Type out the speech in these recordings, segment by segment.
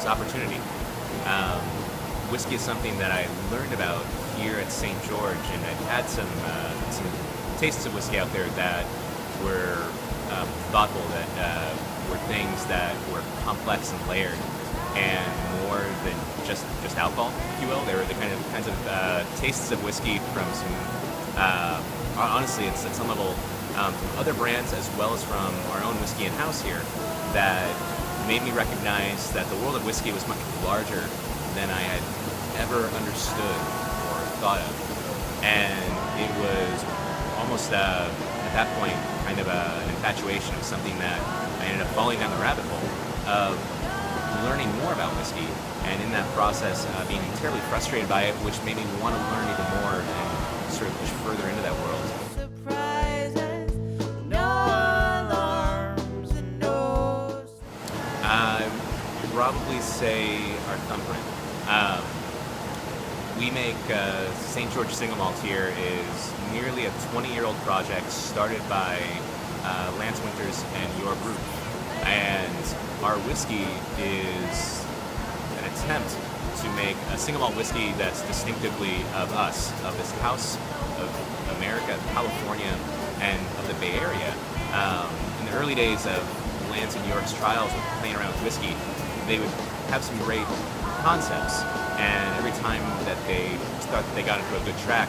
it's opportunity. Um, Whiskey is something that I learned about here at St. George, and I've had some tastes of whiskey out there that were thoughtful, that were things that were complex and layered, and more than just alcohol, if you will. They were the kinds of tastes of whiskey from some. Honestly, it's at some level from other brands as well as from our own whiskey in-house here that made me recognize that the world of whiskey was much larger than I had ever understood or thought of. And it was almost, at that point, kind of an infatuation of something that I ended up falling down the rabbit hole of learning more about whiskey, and in that process being terribly frustrated by it, which made me want to learn even more and sort of push further into that world. I'd probably say our thumbprint. We make St. George Single Malt here is nearly a 20-year-old project started by Lance Winters and your group. And our whiskey is an attempt to make a single malt whiskey that's distinctively of us, of this house of America, California, and of the Bay Area. In the early days of Lance and York's trials with playing around with whiskey, they would have some great concepts, and every time that they thought that they got into a good track,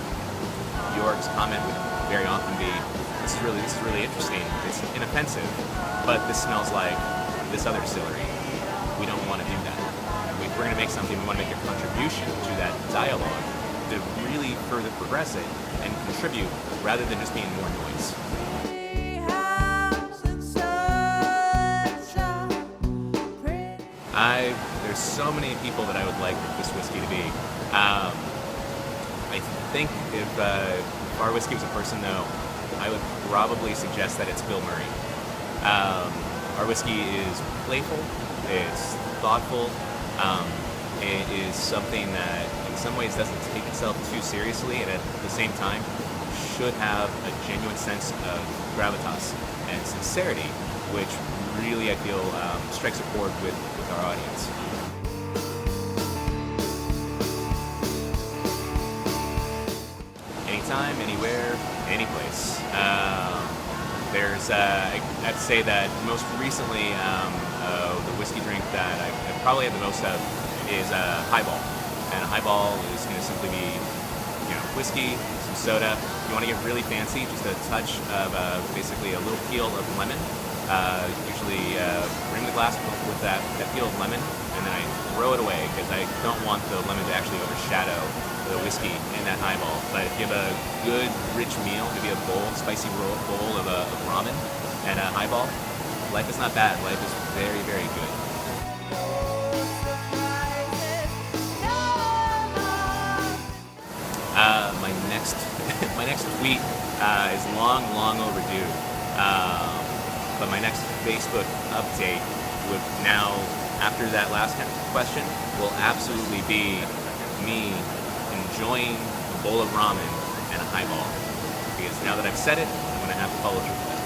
York's comment would very often be, this is really interesting, it's inoffensive, but this smells like this other distillery. We don't want to do that. If we're going to make something, we want to make a contribution to that dialogue to really further progress it and contribute rather than just being more noise. There's so many people that I would like this whiskey to be. I think if our whiskey was a person, though, I would probably suggest that it's Bill Murray. Our whiskey is playful, it's thoughtful, it is something that in some ways doesn't take itself too seriously, and at the same time should have a genuine sense of gravitas and sincerity, which really, I feel, strikes a chord with our audience. Anytime, anywhere, anyplace. I have to say that most recently, the whiskey drink that I've probably had the most of is a highball. And a highball is going to simply be, whiskey, some soda. If you want to get really fancy, just a touch of basically a little peel of lemon. Usually rim the glass with that peel of lemon, and then I throw it away because I don't want the lemon to actually overshadow the whiskey in that highball. But if you have a good, rich meal, maybe a spicy bowl of ramen and a highball, life is not bad. Life is very, very good. My next tweet is long overdue. But my next Facebook update would now, after that last question, will absolutely be me enjoying a bowl of ramen and a highball. Because now that I've said it, I'm going to have to follow through.